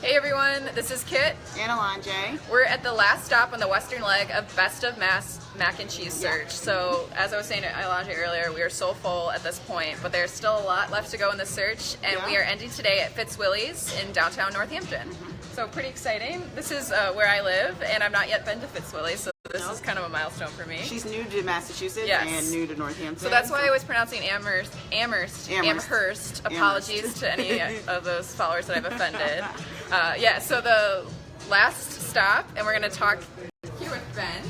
Hey everyone, this is Kit. And Alonjay. We're at the last stop on the western leg of Best of Mass Mac and Cheese Search. So, as I was saying to Alonjay earlier, we are so full at this point, but there's still a lot left to go in the search, and we are ending today at Fitzwilly's in downtown Northampton. So pretty exciting. This is where I live, and I've not yet been to Fitzwilly, so this is kind of a milestone for me. She's new to Massachusetts and new to Northampton. So that's why I was pronouncing Amherst. Apologies to any of those followers that I've offended. Yeah, so the last stop, and we're going to talk here with Ben.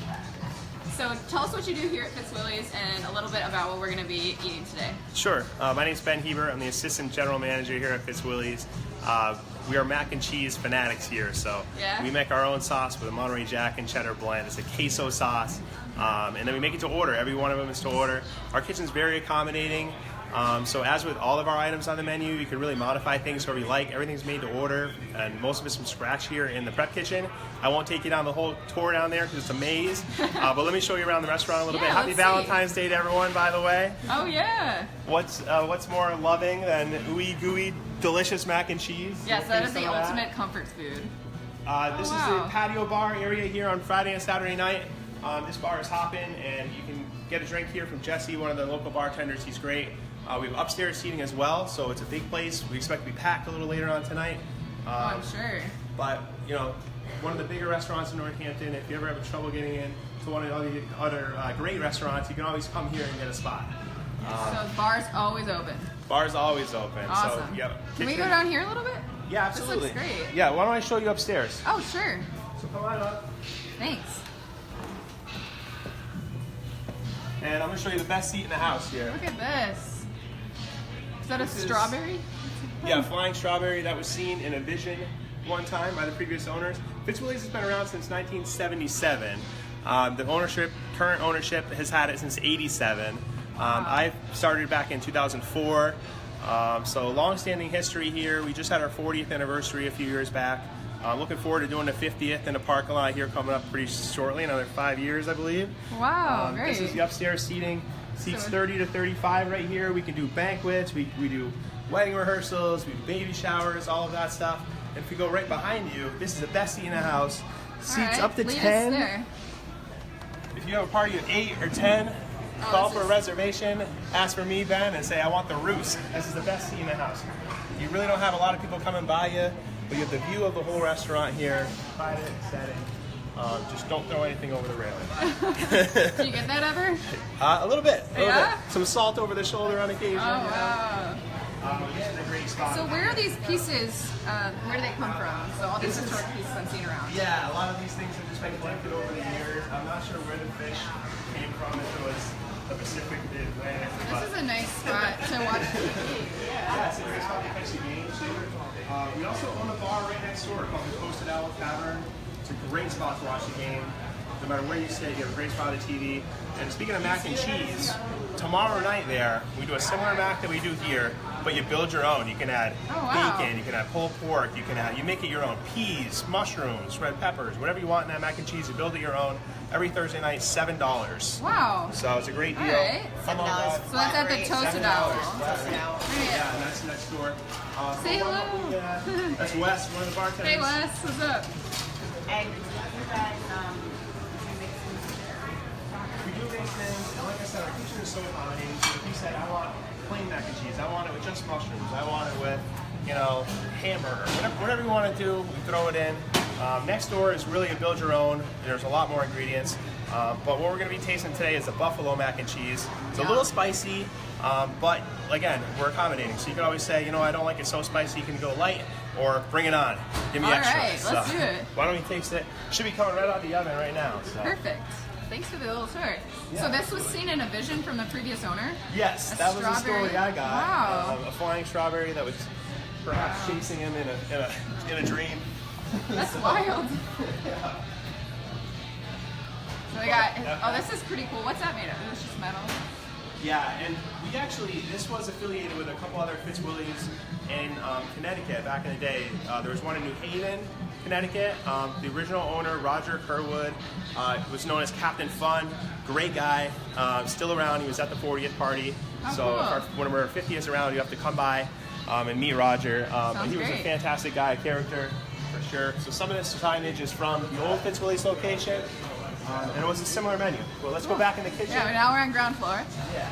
So tell us what you do here at Fitzwilly's and a little bit about what we're going to be eating today. Sure. My name's Ben Heber. I'm the Assistant General Manager here at Fitzwilly's. We are mac and cheese fanatics here, so we make our own sauce with a Monterey Jack and cheddar blend. It's a queso sauce, and then we make it to order. Every one of them is to order. Our kitchen's very accommodating, so as with all of our items on the menu, you can really modify things however you like. Everything's made to order, and most of it's from scratch here in the prep kitchen. I won't take you down the whole tour down there because it's a maze, but let me show you around the restaurant a little bit. Happy Valentine's Day to everyone, by the way. Oh yeah. What's more loving than ooey gooey delicious mac and cheese? Yes, that is the ultimate comfort food. This is the patio bar area here on Friday and Saturday night. This bar is hopping, and you can get a drink here from Jesse, one of the local bartenders. He's great. We have upstairs seating as well, so it's a big place. We expect to be packed a little later on tonight. I'm sure. But, you know, one of the bigger restaurants in Northampton. If you ever have trouble getting in to one of the other great restaurants, you can always come here and get a spot. So the bar's always open. Bar's always open. Awesome. So, Can we go down here a little bit? Yeah, absolutely. This looks great. Yeah, why don't I show you upstairs? Oh, sure. So come on up. Thanks. And I'm going to show you the best seat in the house here. Look at this. Is that a strawberry? Yeah, flying strawberry that was seen in a vision one time by the previous owners. Fitzwilly's has been around since 1977. The current ownership has had it since '87. I started back in 2004. So long-standing history here. We just had our 40th anniversary a few years back. Looking forward to doing the 50th in the parking lot here coming up pretty shortly, another 5 years, I believe. Wow, great. This is the upstairs seating. Seats 30 to 35 right here. We can do banquets, we do wedding rehearsals, we do baby showers, all of that stuff. And if we go right behind you, this is the best seat in the house. Seats up to 10. If you have a party of 8 or 10, call for a reservation, ask for me, Ben, and say, I want the roost. This is the best seat in the house. You really don't have a lot of people coming by you, but you have the view of the whole restaurant here, private setting. Just don't throw anything over the railing. Do you get that ever? A little bit. A little bit. Yeah? Some salt over the shoulder on occasion. Oh, wow. This is a great spot. So where are these pieces, where do they come from? So all these historic pieces I'm seeing around. Yeah, a lot of these things have just been collected over the years. I'm not sure where the fish came from, if it was the Pacific, the Atlantic. This is a nice spot to watch TV. Yeah, it's a great spot to catch the games. We also own a bar right next door called the Toasted Owl Tavern. It's a great spot to watch the game. No matter where you stay, you have a great spot on TV. And speaking of mac and cheese, tomorrow night there, we do a similar mac that we do here, but you build your own. You can add bacon, you can add pulled pork, you make it your own. Peas, mushrooms, red peppers, whatever you want in that mac and cheese, you build it your own. Every Thursday night, $7. Wow. So it's a great deal. Right. Come on by. So that's at the Toasted Owl. Yeah, and that's next door. Say hello. That's Wes, one of the bartenders. Hey Wes, what's up? And you guys, we do make things, and like I said, our kitchen is so accommodating. So if you said, I want plain mac and cheese, I want it with just mushrooms, I want it with, hamburger, whatever you want to do, we throw it in. Next door is really a build your own. There's a lot more ingredients. But what we're going to be tasting today is the buffalo mac and cheese. It's a little spicy, but again, we're accommodating. So you can always say, I don't like it so spicy, you can go light, or bring it on. Give me extra. All right, let's do it. Why don't we taste it? Should be coming right out of the oven right now. So. Perfect. Thanks for the little tour. Yeah. So this was seen in a vision from the previous owner? Yes, that was the story I got. Wow. A flying strawberry that was perhaps chasing him in a dream. That's wild. Yeah. So they got, this is pretty cool. What's that made of? It's just metal? Yeah, and this was affiliated with a couple other Fitzwilly's in Connecticut back in the day. There was one in New Haven, Connecticut. The original owner, Roger Kerwood, was known as Captain Fun. Great guy, still around. He was at the 40th party. So when we're 50th around, you have to come by and meet Roger. But he was a fantastic guy, character. for sure. So some of this signage is from the old Fitzwilly's location, and it was a similar menu. Well, let's go back in the kitchen. Yeah, now we're on ground floor. Yeah.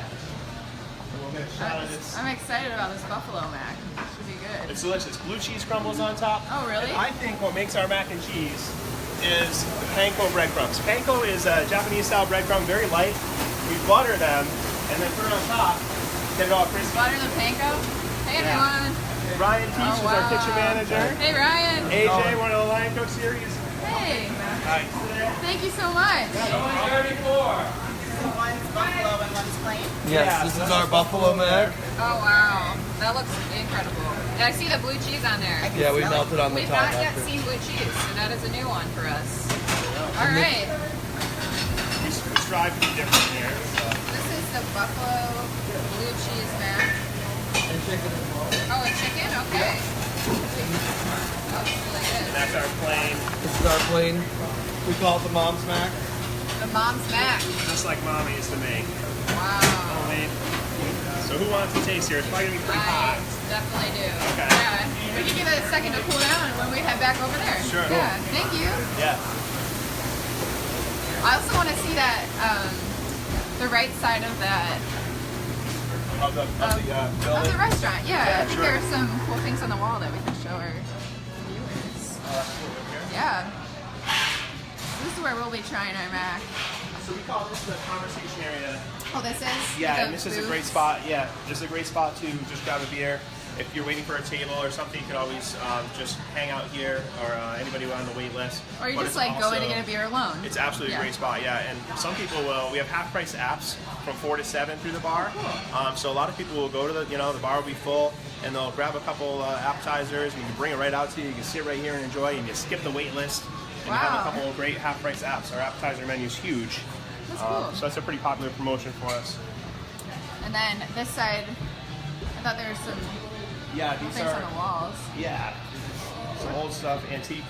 And we'll get a shot of this. I'm excited about this buffalo mac. It should be good. It's delicious. Blue cheese crumbles on top. Oh, really? And I think what makes our mac and cheese is the panko breadcrumbs. Panko is a Japanese-style breadcrumb, very light. We butter them and then put it on top, get it all crispy. Butter the panko. Hey, everyone. Ryan Teach is our kitchen manager. Hey, Ryan. AJ, one of the Lion Cook series. Hey. Hi. Thank you so much. One's buffalo and one's plain. Yes, this is our buffalo mac. Oh, wow. That looks incredible. And I see the blue cheese on there. Yeah, we melted on the We've top not yet after. seen blue cheese, so that is a new one for us. All right. We strive to be different here. So. This is the buffalo blue cheese mac. And chicken as well. Oh, a chicken? Okay. That's really And good. that's our plain, This is our plain. We call it the mom's mac. The mom's mac. just like Mama used to make. Wow. Homemade. So who wants to taste here? It's probably going to be pretty hot. Definitely do. Okay. Yeah. We can give it a second to cool down when we head back over there. Sure. Yeah. Thank you. Yeah. I also want to see that the right side of that Of the of the building. restaurant. Yeah. I think sure. there are some cool things on the wall that we can show our viewers. Oh, that's cool. Here. Yeah. This is where we'll be trying our mac. So we call this the conversation area. Oh, this is? Yeah, the and this is a booth? great spot. Yeah, this is a great spot to just grab a beer. If you're waiting for a table or something, you could always just hang out here, or anybody on the wait list. Or you But just it's like going to also- get a beer alone. It's absolutely a great spot, yeah. And some people will. We have half-price apps from 4 to 7 through the bar. So a lot of people will go to the the bar will be full, and they'll grab a couple appetizers, and you can bring it right out to you. You can sit right here and enjoy, and you skip the wait list. And you have Wow. a couple of great half-price apps. Our appetizer menu is huge. That's cool. So that's a pretty popular promotion for us. And then this side, I thought there were some Yeah, these things on the walls. Yeah, some old stuff, antique,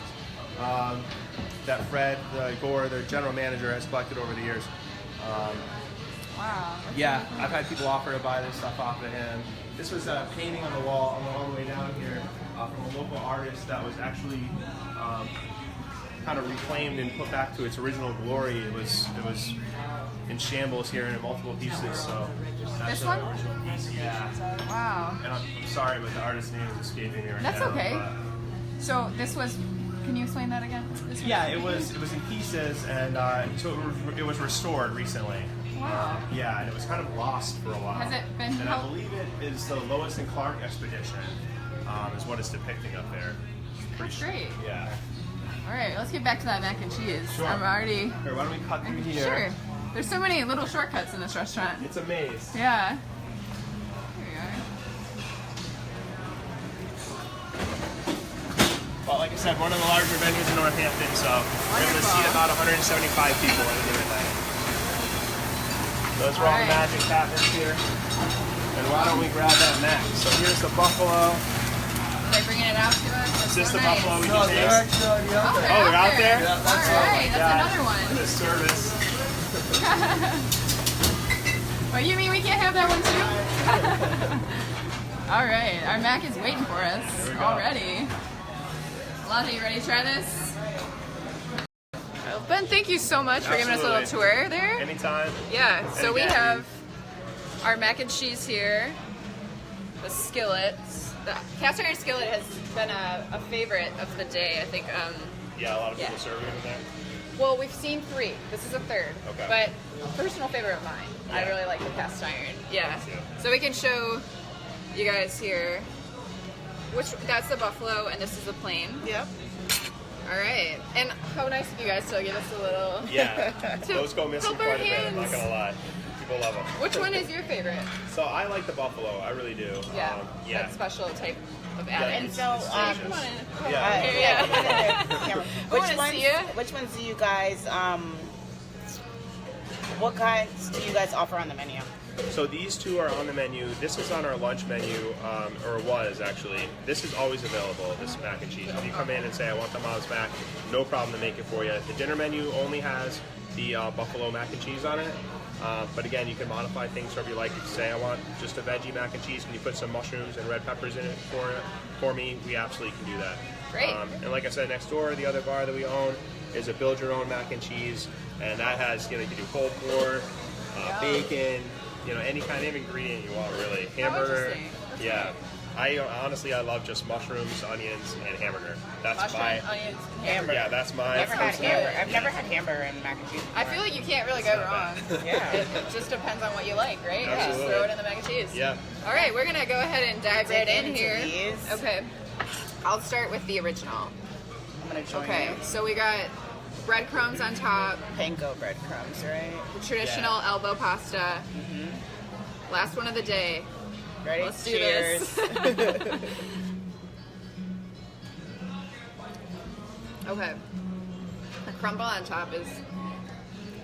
that Fred Gore, their general manager, has collected over the years. Wow. that's Yeah, really cool. I've had people offer to buy this stuff off of him. This was a painting on the wall all the way down here from a local artist that was actually kind of reclaimed and put back to its original glory. It was in shambles here in multiple pieces. So that's This an one? original piece. Yeah. Wow. And I'm sorry, but the artist's name is escaping me right That's now. okay. but- So this was, can you explain that again? This was- Yeah, it was in pieces, and so it was restored recently. Wow. Yeah, and it was kind of lost for a while. Has it been And I helped? believe it is the Lois and Clark expedition, is what it's depicting up there. That's great. Yeah. All right, let's get back to that mac and cheese. Sure. I'm already. Here, why don't we cut through here? Sure. There's so many little shortcuts in this restaurant. It's a maze. Yeah. Here we are. Well, like I said, one of the larger venues in Northampton, so we're able to seat about 175 people at a given night. So that's where all the Alright. magic happens here. And why don't we grab that mac? So here's the buffalo. Are they bringing it out to us? That's Is this so the nice. buffalo we No, can they're taste? actually already out there. Oh, they're out there? Yeah, that's All right, God. that's another one. The service. Well, you mean we can't have that one too? All right, our mac is waiting for us There we go. already. Alonzo, you ready to try this? Well, Ben, thank you so much for giving us a little Absolutely. tour there. Anytime. Yeah, so And we again, have our mac and cheese here, the skillets. The cast iron skillet has been a favorite of the day, I think. Yeah, a lot of people Yeah. serving in there. Well, we've seen 3. This is a 3rd. Okay. But personal favorite of mine. I Yeah. really like the cast iron. Yeah. too. So we can show you guys here. That's the buffalo, and this is the plain. Yep. All right. And how nice of you guys to give us a little. Yeah, To those go missing help our quite a bit, I'm not hands. gonna lie. People love them. Which one is your favorite? So I like the buffalo, I really do. Yeah. Yeah. That special type of Yeah, adding. And so, it's Come delicious. on in. Yeah. Yeah. Camera. I wanna see ya. Which ones do you guys what kinds do you guys offer on the menu? So these two are on the menu. This is on our lunch menu, or was actually. This is always available, this mac and cheese. If you come in and say, I want the mom's mac, no problem to make it for you. The dinner menu only has the buffalo mac and cheese on it. But again, you can modify things however you like. If you say, I want just a veggie mac and cheese, can you put some mushrooms and red peppers in it for me? We absolutely can do that. Great. And like I said, next door, the other bar that we own is a build your own mac and cheese, and that has, you know, you can do pulled pork, bacon, you know, any kind of ingredient you want, really. Hamburger. interesting. That's Yeah. great. I honestly, I love just mushrooms, onions, and hamburger. That's Mushroom, my onions, and Hamburger. yeah. That's my Never had personal- hamburger. I've never had hamburger and mac and cheese. I feel like you can't really go wrong. Yeah. It just depends on what you like, right? Just Absolutely. throw it in the mac and cheese. Yeah. All right, we're gonna go ahead and dive right in into here. these. Okay. I'll start with the original. I'm gonna join Okay, you. so we got breadcrumbs on top, Panko breadcrumbs, right? the traditional elbow pasta. Last one of the day. Ready? Let's do Cheers. this. Okay. The crumble on top is,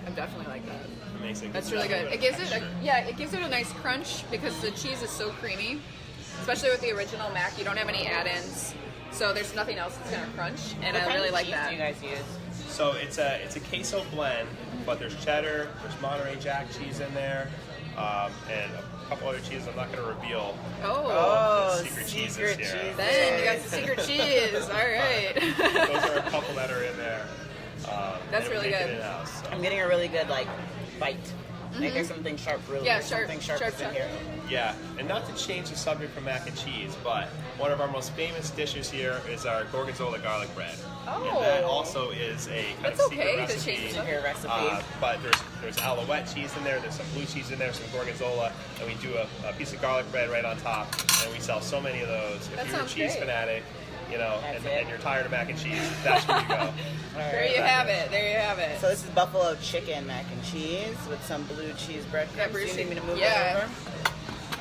I definitely like that. Amazing. That's really good. It gives it, it gives it a nice crunch because the cheese is so creamy, especially with the original mac. You don't have any add-ins, so there's nothing else that's gonna crunch, and What I kind really of like cheese that. do you guys use? So it's a queso blend, but there's cheddar, there's Monterey Jack cheese in there, and a couple other cheeses I'm not going to reveal. Oh, secret cheeses secret here. cheese. Then you got the secret cheese. All right. Those are a couple that are in there. That's and we really make it good. in-house, so. I'm getting a really good like bite. Like there's something sharp, really. Yeah, there's something sharp sharp. in here. Yeah, and not to change the subject from mac and cheese, but one of our most famous dishes here is our Gorgonzola garlic bread. Oh. And that also is a kind That's of secret okay to recipe. change Secret recipe. But there's alouette cheese in there, there's some blue cheese in there, some gorgonzola, and we do a piece of garlic bread right on top, and we sell so many of those. If That you're a sounds cheese great. fanatic, you know, That's and it. you're tired of mac and cheese, that's where you go. All There right. you have it. There you have it. So this is buffalo chicken mac and cheese with some blue cheese breadcrumbs. Yeah, Do Bruce, you need me to move yeah. it over?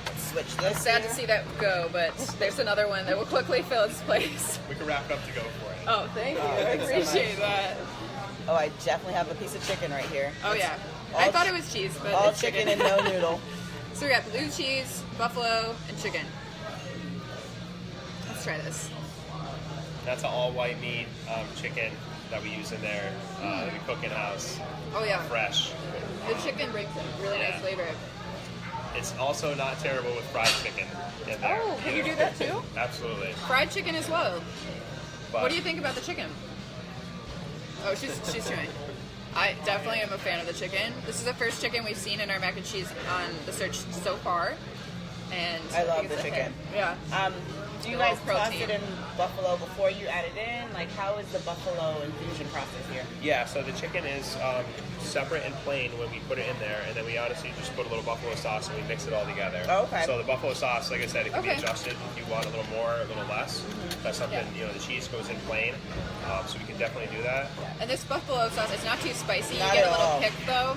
Let's switch this. Sad to here. see that go, but there's another one that will quickly fill its place. We can wrap it up to go for it. Oh, thank you. Oh, I thanks so appreciate much. that. Oh, I definitely have a piece of chicken right here. Oh yeah. all I thought ch- it was cheese, but All it's chicken and no noodle. So we got blue cheese, buffalo, and chicken. Let's try this. That's an all-white meat chicken that we use in there, that we cook in-house, Oh yeah. fresh. The chicken brings a really nice flavor. It's also not terrible with fried chicken in there. Oh, can you do that too? Absolutely. Fried chicken as well. But What do you think about the chicken? Oh, she's trying. I definitely am a fan of the chicken. This is the first chicken we've seen in our mac and cheese on the search so far. And I love think the it's a chicken. hit. Yeah. Do you A guys little toss protein. it in buffalo before you add it in? Like, how is the buffalo infusion process here? Yeah, so the chicken is separate and plain when we put it in there, and then we honestly just put a little buffalo sauce and we mix it all together. Oh, okay. So the buffalo sauce, like I said, it can be Okay. adjusted if you want a little more, a little less. That's something, Yeah. you know, the cheese goes in plain, so we can definitely do that. And this buffalo sauce, it's not too spicy. Not you get at a little all. kick though.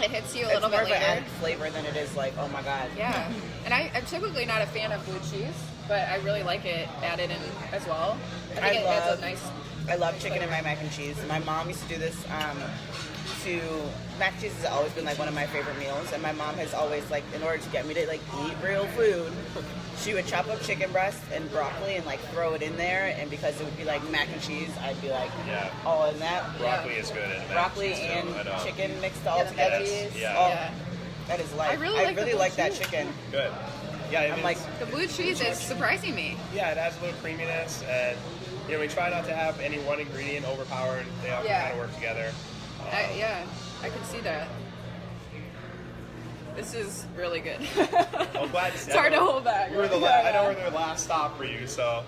It hits you a It's little more bit of an later. added flavor than it is like, oh my god. Yeah. And I'm typically not a fan of blue cheese, but I really like it added in as well. I think it adds a nice. I love chicken in my mac and cheese. My mom used to do this mac and cheese has always been like one of my favorite meals, and my mom has always like, in order to get me to like eat real food, she would chop up chicken breast and broccoli and like throw it in there, and because it would be like mac and cheese, I'd be like Yeah. all in that. Broccoli is good in mac Broccoli cheese, too, and I know. chicken mixed all Yeah, the together. veggies. Yeah. Oh, Yeah. that is life. I really like the blue like that cheese. chicken. Good. Yeah, I mean, I'm like, The blue cheese is surprising me. yeah, it adds a little creaminess, and you know, we try not to have any one ingredient overpower, and they all Yeah. kind of work together. I can see that. This is really good. I'm glad. It's hard to hold back. We were the Yeah, I know yeah. we're the last stop for you, so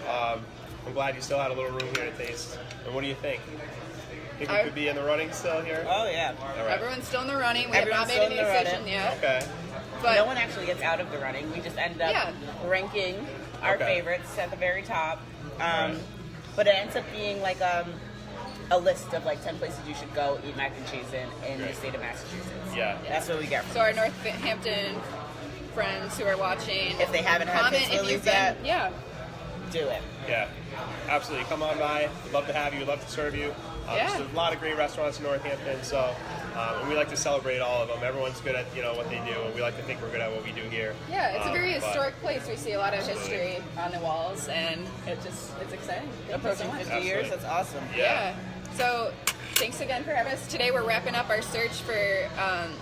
I'm glad you still had a little room here to taste. And what do you think? Think we I- could be in the running still here? oh yeah. All right. Everyone's still in the running. We have not Everyone's made still any in the decision running. yet. Okay. But No one actually gets out of the running. We just end up Yeah. ranking our Okay. favorites at the very top. Right. But it ends up being like a list of like 10 places you should go eat mac and cheese in the Great. state of Massachusetts. Yeah. That's what we get from So our Northampton friends who are watching, If they haven't had comment if Fitzwilly's you've been. yet. Yeah. Do it. Yeah. Absolutely. Come on by. We'd love to have you. We'd love to serve you. Yeah. There's a lot of great restaurants in Northampton, so and we like to celebrate all of them. Everyone's good at what they do, and we like to think we're good at what we do here. Yeah, it's a very But- historic place. We see a lot of Absolutely. history on the walls, and it's exciting. Thank you so Approaching much. 50 years. Absolutely. That's awesome. Yeah. So thanks again for having us. Today we're wrapping up our search for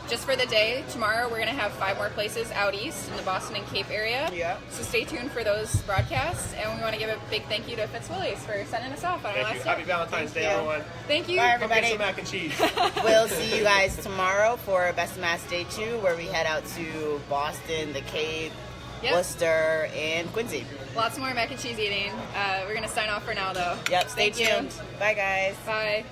just for the day. Tomorrow we're going to have 5 more places out east in the Boston and Cape area. Yeah. So stay tuned for those broadcasts. And we want to give a big thank you to Fitzwilly for sending us off on our Thank last you. day. Happy Valentine's Day, you. everyone. Thank you. Bye, Come get everybody. some mac and cheese. We'll see you guys tomorrow for Best of Mass Day 2, where we head out to Boston, the Cape, Yep. Worcester, and Quincy. Lots more mac and cheese eating. We're going to sign off for now, though. Yep, stay Thank you. tuned. Bye, guys. Bye.